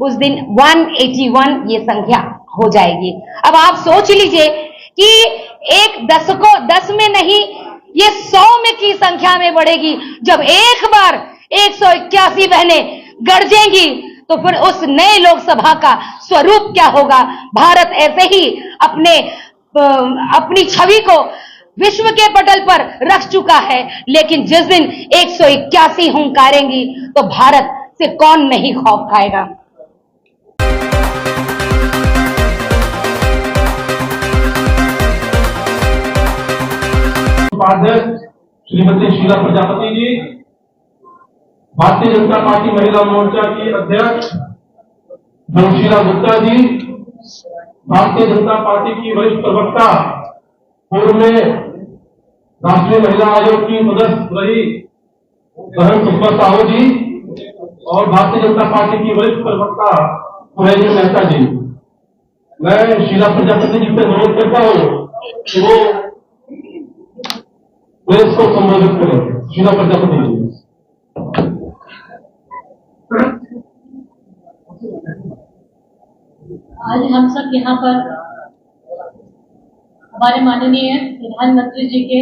उस दिन 181 ये संख्या हो जाएगी। अब आप सोच लीजिए कि एक 10 में नहीं, ये 100 में की संख्या में बढ़ेगी। जब एक बार 181 बहनें गरजेंगी तो फिर उस नए लोकसभा का स्वरूप क्या होगा। भारत ऐसे ही अपनी छवि को विश्व के पटल पर रख चुका है, लेकिन जिस दिन 181 हुंकारेंगी तो भारत से कौन नहीं खौफ खाएगा। उपाध्यक्ष श्रीमती शीला प्रजापति जी, भारतीय जनता पार्टी महिला मोर्चा की अध्यक्ष धनशीला गुप्ता जी, भारतीय जनता पार्टी की वरिष्ठ प्रवक्ता, पूर्व में राष्ट्रीय महिला आयोग की सदस्य रही बहन सुषमा साहू जी, और भारतीय जनता पार्टी की वरिष्ठ प्रवक्ता सुहेली मेहता जी। मैं शीला प्रजापति जी से अनुरोध करता हूँ कि वो प्रेस को संबोधित करें। शीला प्रजापति जी। आज हम सब यहाँ पर हमारे माननीय प्रधानमंत्री जी के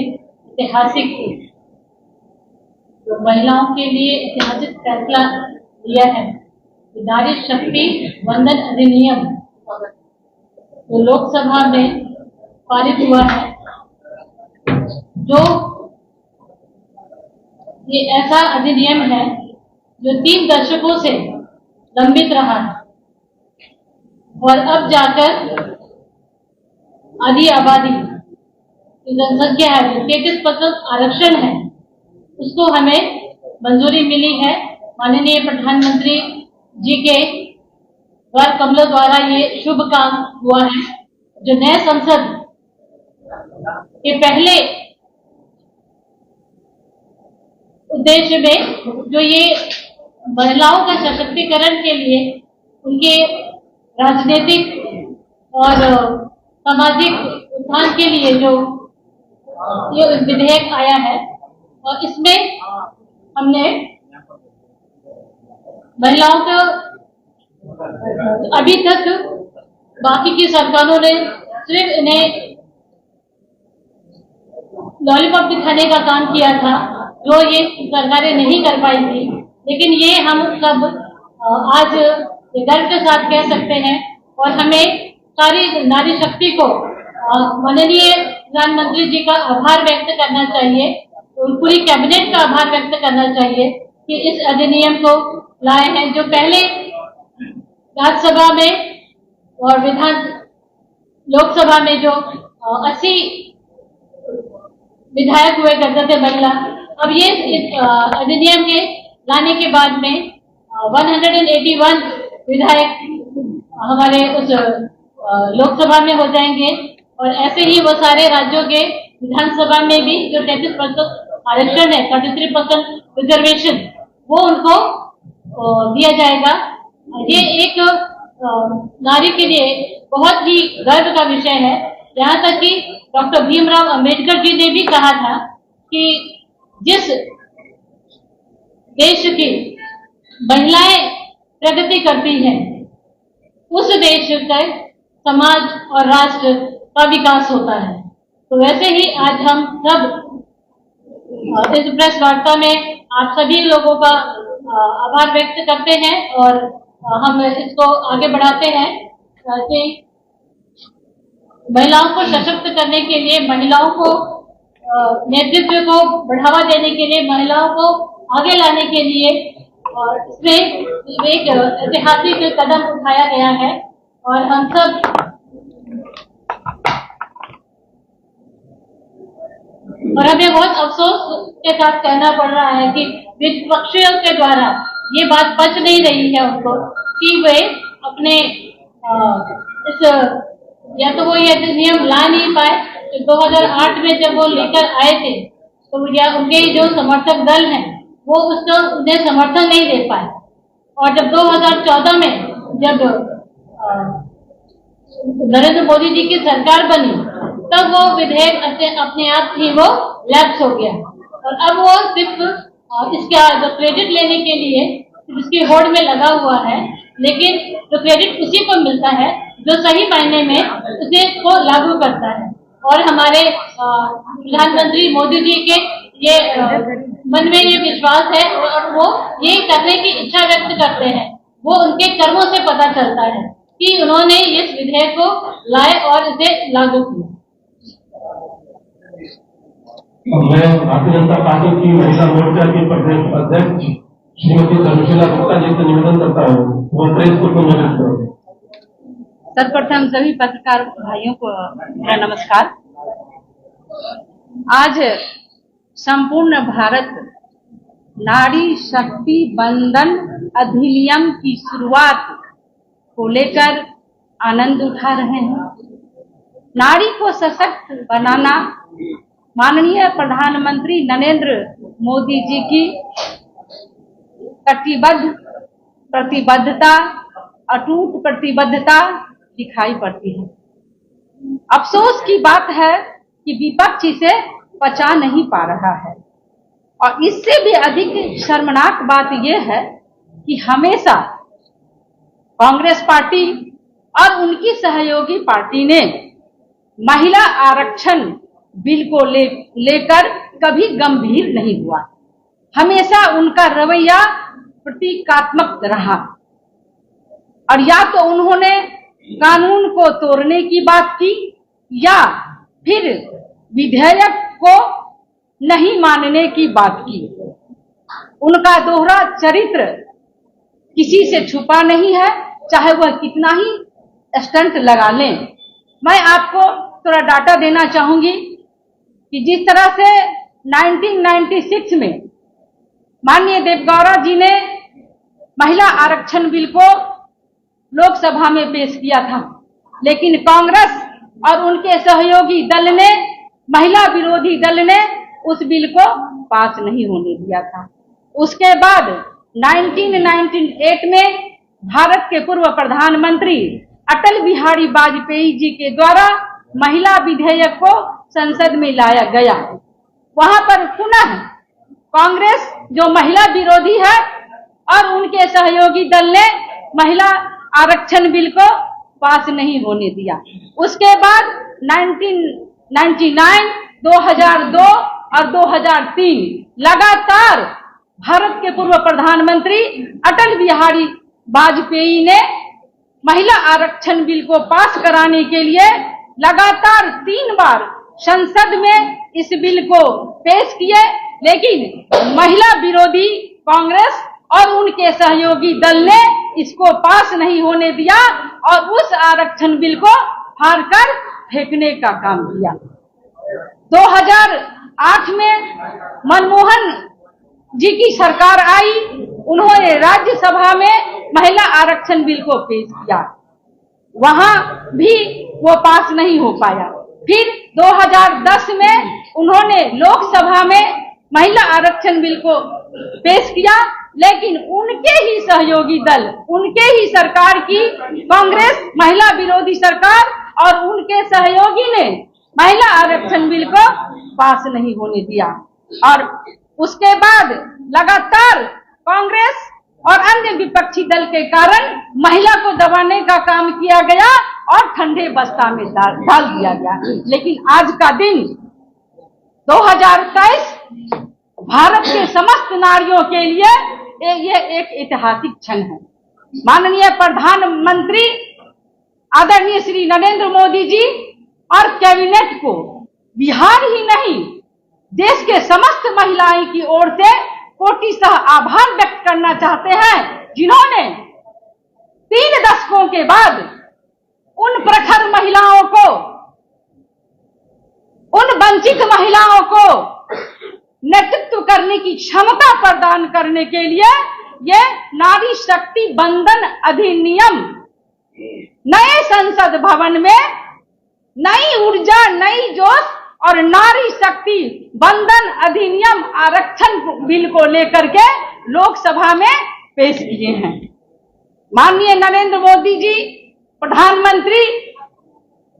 ऐतिहासिक महिलाओं के लिए ऐतिहासिक फैसला लिया है, नारी शक्ति वंदन अधिनियम तो लोकसभा में पारित हुआ है, जो ये ऐसा अधिनियम है जो 3 दशकों से लंबित रहा है और अब जाकर आधी आबादी की जनसंख्या है, 33% आरक्षण है, उसको हमें मंजूरी मिली है। माननीय प्रधानमंत्री जी के द्वार कमलों द्वारा ये शुभ काम हुआ है। जो नए संसद के पहले उद्देश्य में जो ये महिलाओं का सशक्तिकरण के लिए उनके राजनीतिक और सामाजिक उत्थान के लिए जो ये विधेयक आया है, और इसमें हमने महिलाओं को अभी तक बाकी की सरकारों ने सिर्फ इन्हें लॉलीपॉप दिखाने का काम किया था, जो ये सरकारें नहीं कर पाई थी। लेकिन ये हम सब आज गर्व के साथ कह सकते हैं और हमें सारी नारी शक्ति को माननीय प्रधानमंत्री जी का आभार व्यक्त करना चाहिए, तो पूरी कैबिनेट का आभार व्यक्त करना चाहिए कि इस अधिनियम को लाए हैं। जो पहले राज्यसभा में और लोकसभा में जो 80 विधायक हुए करते थे महिला, अब ये इस अधिनियम के लाने के बाद में 181 विधायक हमारे उस लोकसभा में हो जाएंगे, और ऐसे ही वो सारे राज्यों के विधानसभा में भी जो 33% आरक्षण है, 33% रिजर्वेशन, वो उनको दिया जाएगा। ये एक नारी के लिए बहुत ही गर्व का विषय है। यहाँ तक कि डॉक्टर भीमराव अंबेडकर जी ने भी कहा था कि जिस देश की महिलाएं प्रगति करती हैं, उस देश का समाज और राष्ट्र का विकास होता है। तो वैसे ही आज हम सब इस प्रेस वार्ता में आप सभी लोगों का आभार व्यक्त करते हैं और हम इसको आगे बढ़ाते हैं कि महिलाओं को सशक्त करने के लिए, महिलाओं को नेतृत्व को बढ़ावा देने के लिए, महिलाओं को आगे लाने के लिए इसमें एक ऐतिहासिक कदम उठाया गया है। और हम सब और हमें बहुत अफसोस के साथ कहना पड़ रहा है कि विपक्षियों के द्वारा ये बात पच नहीं रही है उनको कि वे अपने इस या तो वो ये नियम ला नहीं पाए। तो 2008 में जब वो लेकर आए थे तो या उनके जो समर्थक दल हैं वो उसको उन्हें समर्थन नहीं दे पाए, और जब 2014 में जब नरेंद्र मोदी जी की सरकार बनी तब वो विधेयक अपने आप ही वो लैप्स हो गया, और अब वो सिर्फ इसका क्रेडिट लेने के लिए इसकी होड़ में लगा हुआ है। लेकिन तो क्रेडिट उसी को मिलता है जो सही मायने में उसे को लागू करता है। और हमारे प्रधानमंत्री मोदी जी के ये मन में ये विश्वास है और वो ये करने की इच्छा व्यक्त करते हैं, वो उनके कर्मों से पता चलता है कि उन्होंने इस विधेयक को लाए और इसे लागू किया। मैं भारतीय जनता पार्टी की महिला मोर्चा की प्रदेश अध्यक्ष श्रीमती धर्मशीला गुप्ता जी से निवेदन करता हूँ, वो प्रेस को संबोधित करें। सर्वप्रथम सभी पत्रकार भाइयों को मेरा नमस्कार। आज संपूर्ण भारत नारी शक्ति बंधन अधिनियम की शुरुआत को लेकर आनंद उठा रहे हैं। नारी को सशक्त बनाना माननीय प्रधानमंत्री नरेंद्र मोदी जी की प्रतिबद्धता, अटूट प्रतिबद्धता दिखाई पड़ती है। अफसोस की बात है कि विपक्ष इसे पचा नहीं पा रहा है और इससे भी अधिक शर्मनाक बात यह है कि हमेशा कांग्रेस पार्टी और उनकी सहयोगी पार्टी ने महिला आरक्षण बिल को लेकर कभी गंभीर नहीं हुआ। हमेशा उनका रवैया प्रतीकात्मक रहा और या तो उन्होंने कानून को तोड़ने की बात की या फिर विधेयक को नहीं मानने की बात की। उनका दोहरा चरित्र किसी से छुपा नहीं है, चाहे वह कितना ही स्टंट लगा लें। मैं आपको थोड़ा डाटा देना चाहूंगी कि जिस तरह से 1996 में माननीय देवगौड़ा जी ने महिला आरक्षण बिल को लोकसभा में पेश किया था, लेकिन कांग्रेस और उनके सहयोगी दल ने, महिला विरोधी दल ने उस बिल को पास नहीं होने दिया था। उसके बाद 1998 में भारत के पूर्व प्रधानमंत्री अटल बिहारी वाजपेयी जी के द्वारा महिला विधेयक को संसद में लाया गया। वहां पर पुनः कांग्रेस जो महिला विरोधी है और उनके सहयोगी दल ने महिला आरक्षण बिल को पास नहीं होने दिया। उसके बाद 1999, 2002 और 2003 लगातार भारत के पूर्व प्रधानमंत्री अटल बिहारी वाजपेयी ने महिला आरक्षण बिल को पास कराने के लिए लगातार 3 बार संसद में इस बिल को पेश किए, लेकिन महिला विरोधी कांग्रेस और उनके सहयोगी दल ने इसको पास नहीं होने दिया और उस आरक्षण बिल को फाड़कर फेंकने का काम किया। 2008 में मनमोहन जी की सरकार आई, उन्होंने राज्यसभा में महिला आरक्षण बिल को पेश किया, वहां भी वो पास नहीं हो पाया। फिर 2010 में उन्होंने लोकसभा में महिला आरक्षण बिल को पेश किया, लेकिन उनके ही सहयोगी दल, उनके ही सरकार की कांग्रेस महिला विरोधी सरकार और उनके सहयोगी ने महिला आरक्षण बिल को पास नहीं होने दिया। और उसके बाद लगातार कांग्रेस और अन्य विपक्षी दल के कारण महिला को दबाने का काम किया गया और ठंडे बस्ता में डाल दिया गया। लेकिन आज का दिन 2023 भारत के समस्त नारियों के लिए ये एक ऐतिहासिक क्षण है। माननीय प्रधानमंत्री आदरणीय श्री नरेंद्र मोदी जी और कैबिनेट को बिहार ही नहीं देश के समस्त महिलाएं की ओर से कोटिशः आभार व्यक्त करना चाहते हैं, जिन्होंने 3 दशकों के बाद उन प्रखर महिलाओं को, उन वंचित महिलाओं को नेतृत्व करने की क्षमता प्रदान करने के लिए ये नारी शक्ति बंधन अधिनियम नए संसद भवन में नई ऊर्जा, नई जोश और नारी शक्ति बंधन अधिनियम आरक्षण बिल को लेकर के लोकसभा में पेश किए हैं। माननीय नरेंद्र मोदी जी प्रधानमंत्री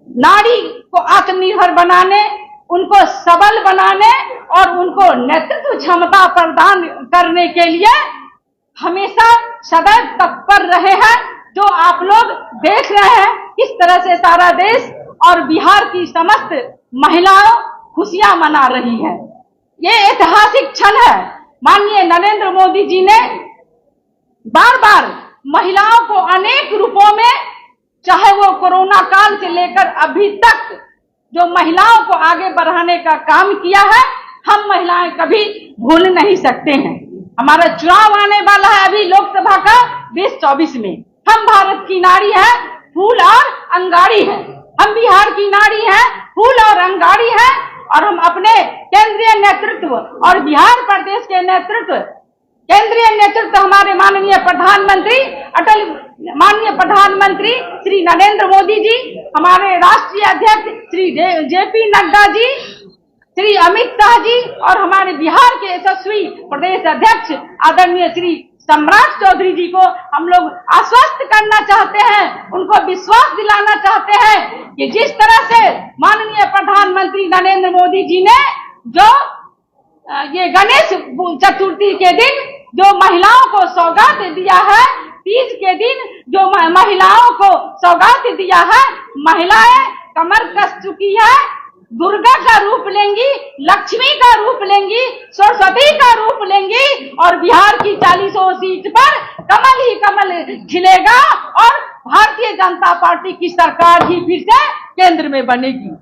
नारी को आत्मनिर्भर बनाने, उनको सबल बनाने और उनको नेतृत्व क्षमता प्रदान करने के लिए हमेशा सदैव तत्पर रहे हैं, जो आप लोग देख रहे हैं किस तरह से सारा देश और बिहार की समस्त महिलाओं खुशियां मना रही हैं। ये ऐतिहासिक क्षण है। माननीय नरेंद्र मोदी जी ने बार बार महिलाओं को अनेक रूपों में, चाहे वो कोरोना काल से लेकर अभी तक जो महिलाओं को आगे बढ़ाने का काम किया है, हम महिलाएं कभी भूल नहीं सकते हैं। हमारा चुनाव आने वाला है अभी लोकसभा का 2024 में। हम भारत की नारी है, फूल और अंगारी है। हम बिहार की नारी है, फूल और अंगारी है। और हम अपने केंद्रीय नेतृत्व और बिहार प्रदेश के नेतृत्व, केंद्रीय नेतृत्व हमारे माननीय प्रधानमंत्री श्री नरेंद्र मोदी जी, हमारे राष्ट्रीय अध्यक्ष श्री जेपी नड्डा जी, श्री अमित शाह जी और हमारे बिहार के यशस्वी प्रदेश अध्यक्ष आदरणीय श्री सम्राट चौधरी जी को हम लोग आश्वस्त करना चाहते हैं, उनको विश्वास दिलाना चाहते हैं कि जिस तरह से माननीय प्रधानमंत्री नरेंद्र मोदी जी ने जो ये गणेश चतुर्थी के दिन जो महिलाओं को सौगात दिया है, तीज के दिन जो महिलाओं को सौगात दिया है, महिलाएं कमर कस चुकी है, दुर्गा का रूप लेंगी, लक्ष्मी का रूप लेंगी, सरस्वती का रूप लेंगी और बिहार की 40 सीट पर कमल ही कमल खिलेगा और भारतीय जनता पार्टी की सरकार ही फिर से केंद्र में बनेगी।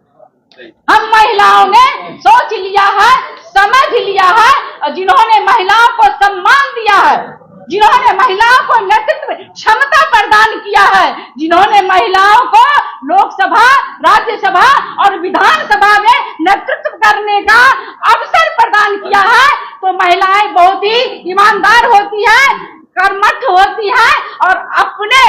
हम महिलाओं ने सोच लिया है, समझ लिया है और जिन्होंने महिलाओं को सम्मान दिया है, जिन्होंने महिलाओं को नेतृत्व क्षमता प्रदान किया है, जिन्होंने महिलाओं को लोकसभा, राज्यसभा और विधानसभा में नेतृत्व करने का अवसर प्रदान किया है, तो महिलाएं बहुत ही ईमानदार होती है, कर्मठ होती है और अपने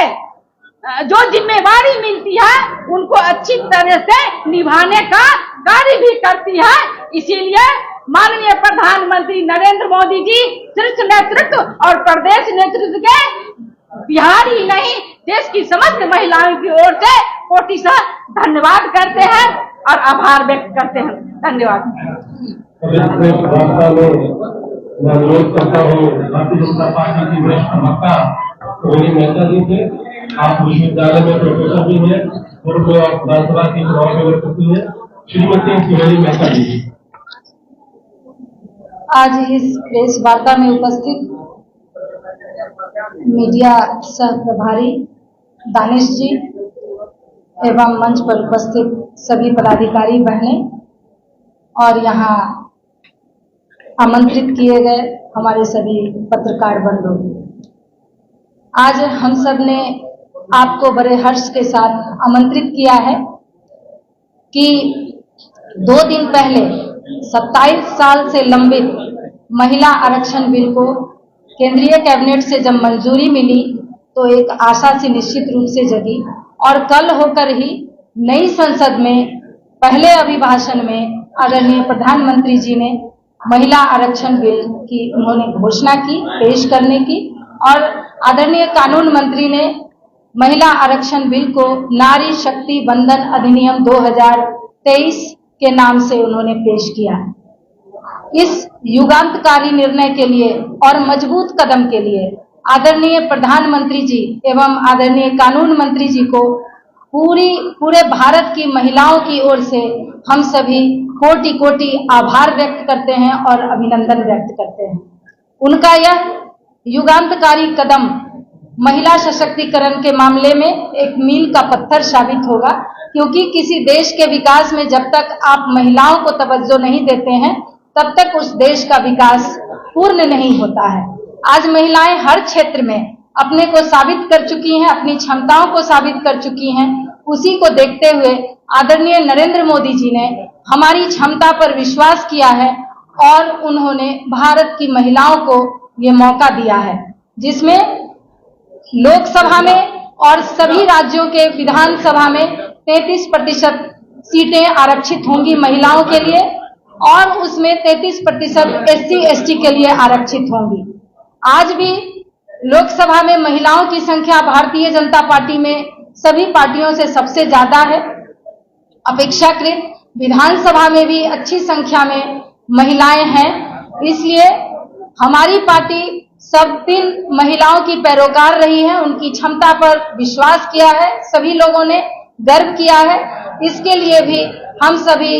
जो जिम्मेवारी मिलती है उनको अच्छी तरह से निभाने का कार्य भी करती है। इसीलिए माननीय प्रधानमंत्री नरेंद्र मोदी जी शीर्ष नेतृत्व और प्रदेश नेतृत्व के बिहार ही नहीं देश की समस्त महिलाओं की ओर से कोटिशः धन्यवाद करते हैं और आभार व्यक्त करते हैं। धन्यवाद। मैं अनुरोध करता हूँ भारतीय जनता पार्टी की वरिष्ठ प्रवक्ता रोहिणी मेहता जी से, आप विश्वविद्यालय में प्रोफेसर भी हैं, पूर्व विधानसभा की चुनाव में लड़ चुकी है, श्रीमती रोहिणी मेहता जी। आज इस प्रेस वार्ता में उपस्थित मीडिया सह प्रभारी दानिश जी एवं मंच पर उपस्थित सभी पदाधिकारी बहनें और यहाँ आमंत्रित किए गए हमारे सभी पत्रकार बंधु, आज हम सब ने आपको बड़े हर्ष के साथ आमंत्रित किया है कि 2 दिन पहले 27 साल से लंबित महिला आरक्षण बिल को केंद्रीय कैबिनेट से जब मंजूरी मिली तो एक आशा सी निश्चित रूप से जगी और कल होकर ही नई संसद में पहले अभिभाषण में आदरणीय प्रधानमंत्री जी ने महिला आरक्षण बिल की उन्होंने घोषणा की, पेश करने की, और आदरणीय कानून मंत्री ने महिला आरक्षण बिल को नारी शक्ति बंधन अधिनियम 2023 के नाम से उन्होंने पेश किया। इस युगांतकारी निर्णय के लिए और मजबूत कदम के लिए आदरणीय प्रधानमंत्री जी एवं आदरणीय कानून मंत्री जी को पूरे भारत की महिलाओं की ओर से हम सभी कोटि कोटि आभार व्यक्त करते हैं और अभिनंदन व्यक्त करते हैं। उनका यह युगांतकारी कदम महिला सशक्तिकरण के मामले में एक मील का पत्थर साबित होगा, क्योंकि किसी देश के विकास में जब तक आप महिलाओं को तवज्जो नहीं देते हैं तब तक उस देश का विकास पूर्ण नहीं होता है। आज महिलाएं हर क्षेत्र में अपने को साबित कर चुकी हैं, अपनी क्षमताओं को साबित कर चुकी हैं। उसी को देखते हुए आदरणीय नरेंद्र मोदी जी ने हमारी क्षमता पर विश्वास किया है और उन्होंने भारत की महिलाओं को ये मौका दिया है, जिसमें लोकसभा में और सभी राज्यों के विधानसभा में 33% सीटें आरक्षित होंगी महिलाओं के लिए और उसमें 33% SC/ST के लिए आरक्षित होंगी। आज भी लोकसभा में महिलाओं की संख्या भारतीय जनता पार्टी में सभी पार्टियों से सबसे ज्यादा है। अपेक्षाकृत विधानसभा में भी अच्छी संख्या में महिलाएं हैं, इसलिए हमारी पार्टी सब 3 महिलाओं की पैरोकार रही हैं, उनकी क्षमता पर विश्वास किया है, सभी लोगों ने गर्व किया है। इसके लिए भी हम सभी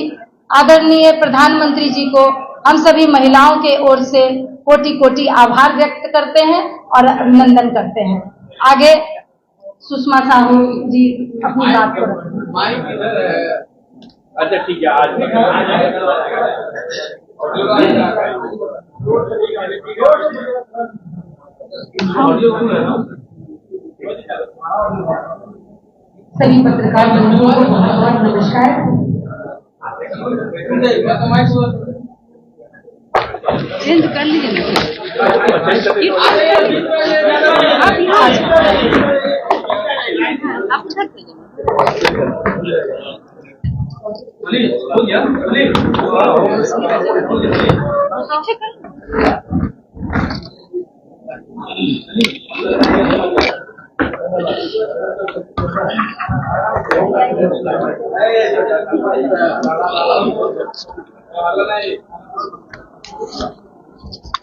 आदरणीय प्रधानमंत्री जी को हम सभी महिलाओं के ओर से कोटि कोटि आभार व्यक्त करते हैं और अभिनंदन करते हैं। आगे सुषमा साहू जी अपनी बात को रखें। अच्छा ठीक है, आज सभी पत्रकार बंधुओं को बहुत बहुत नमस्कार। चेंज कर लीजिए आप उधर से हो गया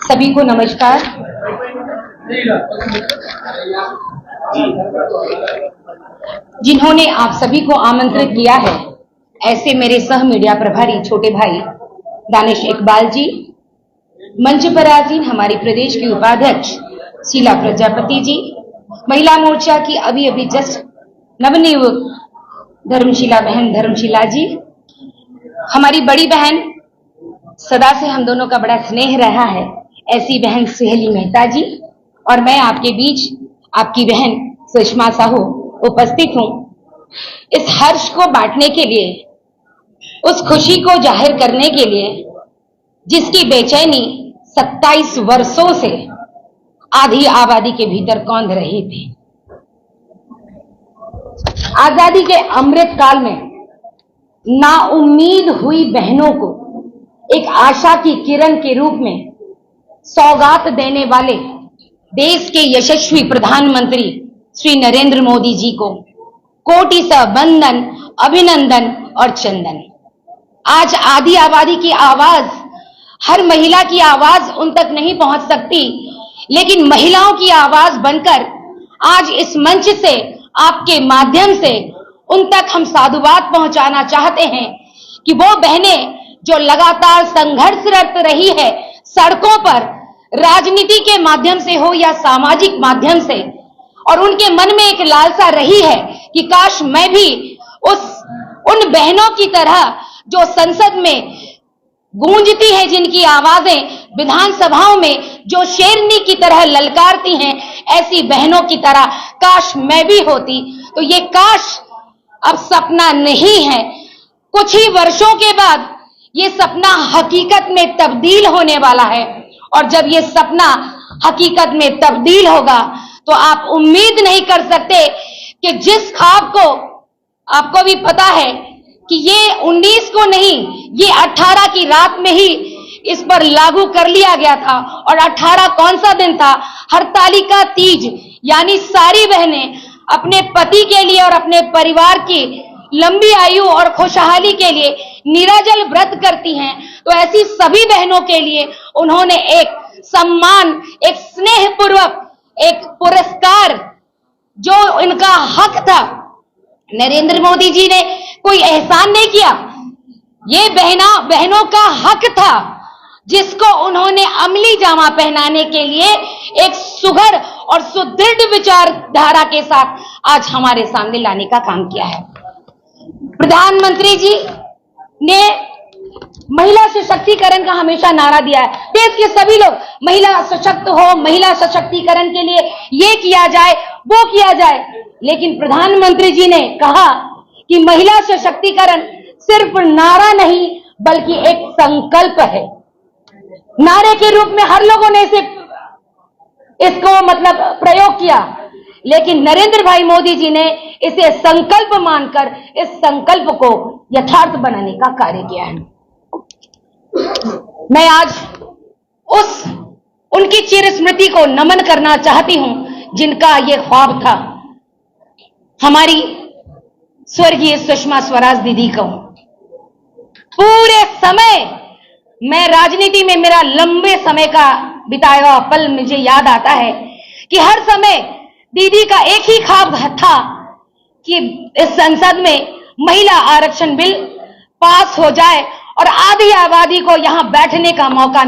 सभी को नमस्कार। जिन्होंने आप सभी को आमंत्रित किया है, ऐसे मेरे सह मीडिया प्रभारी छोटे भाई दानिश इकबाल जी, मंच पर आसीन हमारी प्रदेश की उपाध्यक्ष शीला प्रजापति जी, महिला मोर्चा की अभी अभी जस्ट नवनियुक्त धर्मशिला बहन धर्मशिला जी, हमारी बड़ी बहन सदा से हम दोनों का बड़ा स्नेह रहा है ऐसी बहन सुहेली मेहता जी, और मैं आपके बीच आपकी बहन सुषमा साहू उपस्थित हूं। इस हर्ष को बांटने के लिए, उस खुशी को जाहिर करने के लिए जिसकी बेचैनी 27 वर्षों से आधी आबादी के भीतर कौंध रही थी। आजादी के अमृत काल में नाउम्मीद हुई बहनों को एक आशा की किरण के रूप में सौगात देने वाले देश के यशस्वी प्रधानमंत्री श्री नरेंद्र मोदी जी को कोटि सा वंदन, अभिनंदन और चंदन। आज आधी आबादी की आवाज, हर महिला की आवाज उन तक नहीं पहुंच सकती, लेकिन महिलाओं की आवाज बनकर आज इस मंच से, आपके माध्यम से उन तक हम साधुवाद पहुंचाना चाहते हैं कि वो बहनें जो लगातार संघर्षरत रही है सड़कों पर, राजनीति के माध्यम से हो या सामाजिक माध्यम से, और उनके मन में एक लालसा रही है कि काश मैं भी उन बहनों की तरह जो संसद में गूंजती हैं, जिनकी आवाजें विधानसभाओं में जो शेरनी की तरह ललकारती हैं, ऐसी बहनों की तरह काश मैं भी होती। तो ये काश अब सपना नहीं है, कुछ ही वर्षों के बाद ये सपना हकीकत में तब्दील होने वाला है, और जब ये सपना हकीकत में तब्दील होगा तो आप उम्मीद नहीं कर सकते कि जिस ख्वाब को, आपको भी पता है कि ये 19 को नहीं, ये 18 की रात में ही इस पर लागू कर लिया गया था। और 18 कौन सा दिन था? हरतालिका तीज, यानी सारी बहनें अपने पति के लिए और अपने परिवार की लंबी आयु और खुशहाली के लिए निराजल व्रत करती हैं। तो ऐसी सभी बहनों के लिए उन्होंने एक सम्मान, एक स्नेह पूर्वक एक पुरस्कार, जो इनका हक था, नरेंद्र मोदी जी ने कोई एहसान नहीं किया, ये बहनों का हक था, जिसको उन्होंने अमली जामा पहनाने के लिए एक सुघड़ और सुदृढ़ विचारधारा के साथ आज हमारे सामने लाने का काम किया है। प्रधानमंत्री जी ने महिला सशक्तिकरण का हमेशा नारा दिया है। देश के सभी लोग महिला सशक्त हो, महिला सशक्तिकरण के लिए ये किया जाए, वो किया जाए, लेकिन प्रधानमंत्री जी ने कहा कि महिला सशक्तिकरण सिर्फ नारा नहीं बल्कि एक संकल्प है। नारे के रूप में हर लोगों ने इसको मतलब प्रयोग किया, लेकिन नरेंद्र भाई मोदी जी ने इसे संकल्प मानकर इस संकल्प को यथार्थ बनाने का कार्य किया है। मैं आज उनकी चिर स्मृति को नमन करना चाहती हूं, जिनका ये ख्वाब था। हमारी स्वर्गीय सुषमा स्वराज दीदी को पूरे समय, मैं राजनीति में मेरा लंबे समय का बिताया हुआ पल मुझे याद आता है कि हर समय दीदी का एक ही ख्वाब था कि इस संसद में महिला आरक्षण बिल पास हो जाए और आधी आबादी को यहां बैठने का मौका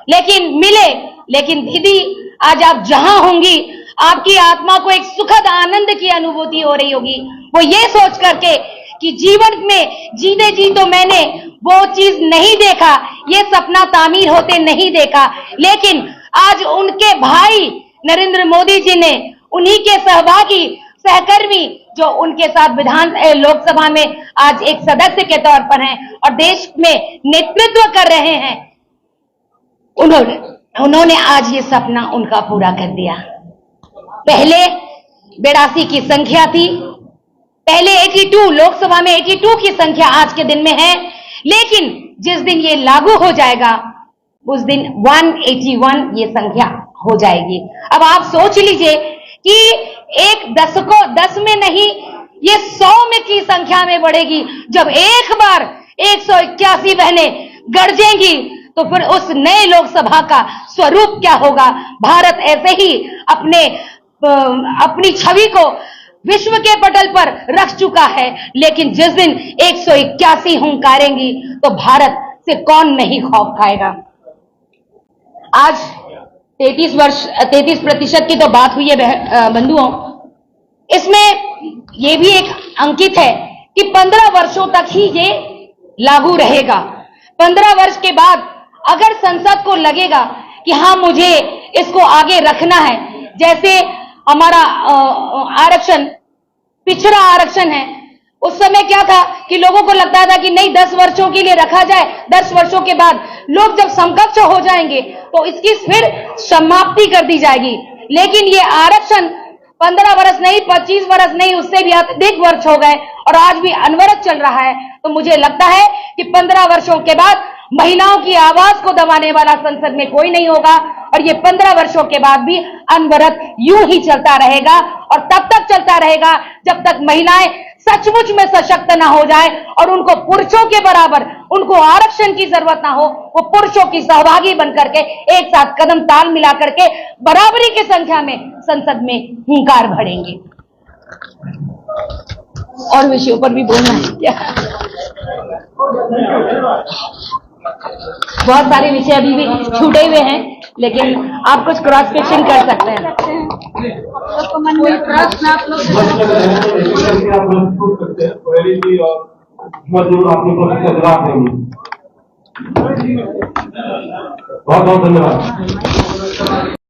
लेकिन दीदी आज आप जहां होंगी आपकी आत्मा को एक सुखद आनंद की अनुभूति हो रही होगी, वो ये सोच करके कि जीवन में जीते जी तो मैंने वो चीज नहीं देखा, ये सपना तामीर होते नहीं देखा, लेकिन आज उनके भाई नरेंद्र मोदी जी ने उन्हीं के सहभागी सहकर्मी जो उनके साथ लोकसभा में आज एक सदस्य के तौर पर हैं और देश में नेतृत्व कर रहे हैं, उन्होंने आज ये सपना उनका पूरा कर दिया। पहले 82 की संख्या थी, पहले 82 लोकसभा में 82 की संख्या आज के दिन में है, लेकिन जिस दिन ये लागू हो जाएगा उस दिन 181 ये संख्या हो जाएगी। अब आप सोच लीजिए कि एक 10 में नहीं ये 100 में की संख्या में बढ़ेगी। जब एक बार 181 बहनें गरजेंगी तो फिर उस नए लोकसभा का स्वरूप क्या होगा। भारत ऐसे ही अपनी छवि को विश्व के पटल पर रख चुका है, लेकिन जिस दिन 181 हुंकारेंगी तो भारत से कौन नहीं खौफ खाएगा। आज 33% की तो बात हुई है बंधुओं, इसमें ये भी एक अंकित है कि 15 वर्षों तक ही ये लागू रहेगा। 15 वर्ष के बाद अगर संसद को लगेगा कि हाँ मुझे इसको आगे रखना है, जैसे हमारा आरक्षण पिछड़ा आरक्षण है, उस समय क्या था कि लोगों को लगता था कि नहीं 10 वर्षों के लिए रखा जाए, 10 वर्षों के बाद लोग जब समकक्ष हो जाएंगे तो इसकी फिर समाप्ति कर दी जाएगी। लेकिन ये आरक्षण 15 वर्ष नहीं, 25 वर्ष नहीं, उससे भी अधिक वर्ष हो गए और आज भी अनवरत चल रहा है। तो मुझे लगता है कि 15 वर्षों के बाद महिलाओं की आवाज को दबाने वाला संसद में कोई नहीं होगा और ये 15 वर्षों के बाद भी अनवरत यूं ही चलता रहेगा और तब तक चलता रहेगा जब तक महिलाएं सचमुच में सशक्त ना हो जाए और उनको पुरुषों के बराबर उनको आरक्षण की जरूरत ना हो, वो पुरुषों की सहभागी बनकर के एक साथ कदम ताल मिला करके बराबरी की संख्या में संसद में हुंकार भरेंगे। और विषयों पर भी बोलना है क्या? बहुत सारे विषय अभी भी छूटे हुए हैं, लेकिन आप कुछ क्रॉस क्वेश्चन कर सकते हैं। प्रश्न आप लोग बहुत बहुत धन्यवाद।